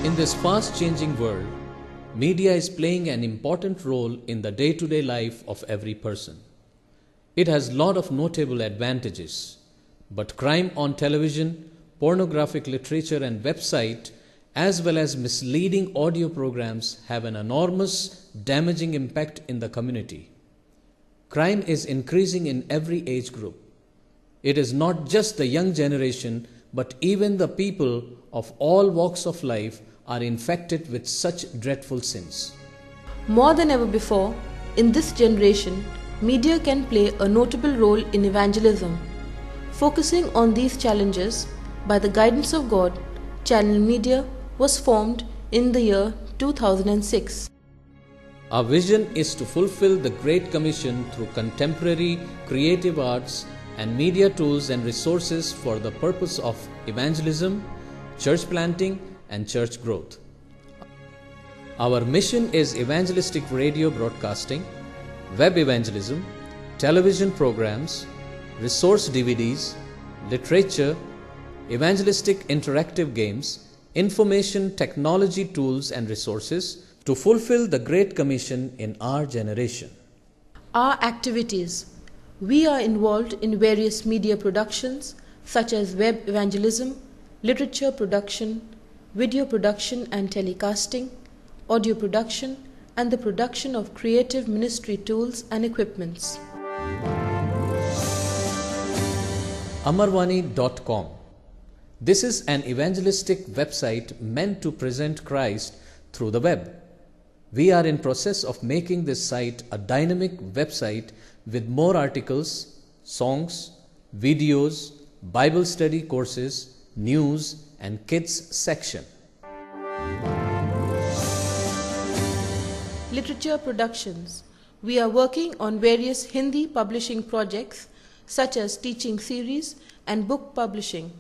In this fast-changing world, media is playing an important role in the day-to-day life of every person. It has a lot of notable advantages, but crime on television, pornographic literature and website, as well as misleading audio programs have an enormous damaging impact in the community. Crime is increasing in every age group. It is not just the young generation, but even the people of all walks of life are infected with such dreadful sins. More than ever before, in this generation, media can play a notable role in evangelism. Focusing on these challenges, by the guidance of God, Channel Media was formed in the year 2006. Our vision is to fulfill the Great Commission through contemporary creative arts and media tools and resources for the purpose of evangelism, church planting, and church growth. Our mission is evangelistic radio broadcasting, web evangelism, television programs, resource DVDs, literature, evangelistic interactive games, information technology tools and resources to fulfill the Great Commission in our generation. Our activities. We are involved in various media productions such as web evangelism, literature production, video production and telecasting, audio production, and the production of creative ministry tools and equipments. Amarvani.com. This is an evangelistic website meant to present Christ through the web. We are in process of making this site a dynamic website with more articles, songs, videos, Bible study courses, news, and kids section. Literature productions. We are working on various Hindi publishing projects such as teaching series and book publishing.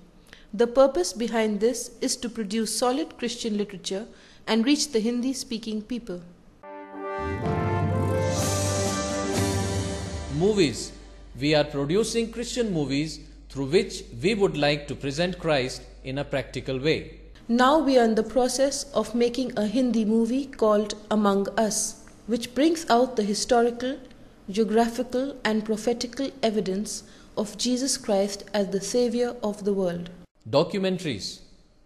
The purpose behind this is to produce solid Christian literature and reach the Hindi-speaking people. Movies. We are producing Christian movies through which we would like to present Christ in a practical way. Now we are in the process of making a Hindi movie called Among Us, which brings out the historical, geographical and prophetical evidence of Jesus Christ as the Savior of the world. Documentaries.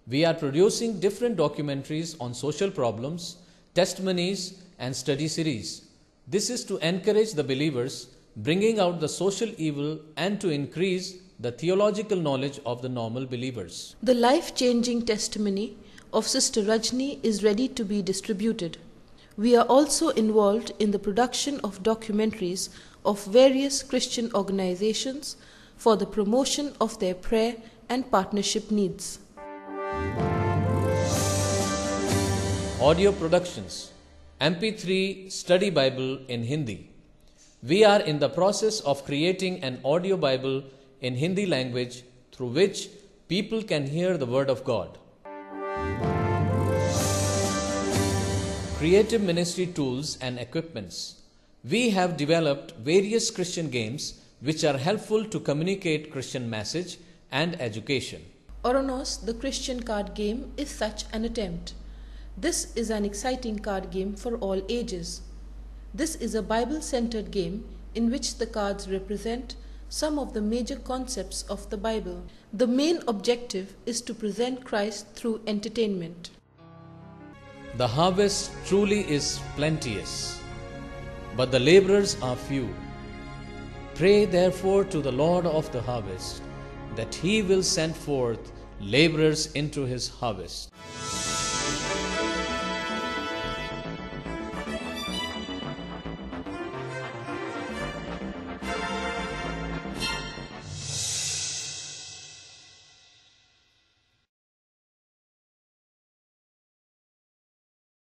We are producing different documentaries on social problems, testimonies and study series. This is to encourage the believers, bringing out the social evil and to increase the theological knowledge of the normal believers. The life-changing testimony of Sister Rajni is ready to be distributed. We are also involved in the production of documentaries of various Christian organizations for the promotion of their prayer and partnership needs. Audio productions. MP3 Study Bible in Hindi. We are in the process of creating an audio Bible in Hindi language through which people can hear the Word of God. Creative ministry tools and equipments. We have developed various Christian games which are helpful to communicate Christian message and education. Oranos, the Christian card game, is such an attempt. This is an exciting card game for all ages. This is a Bible-centered game in which the cards represent some of the major concepts of the Bible. The main objective is to present Christ through entertainment. The harvest truly is plenteous, but the laborers are few. Pray therefore to the Lord of the harvest, that He will send forth laborers into His harvest.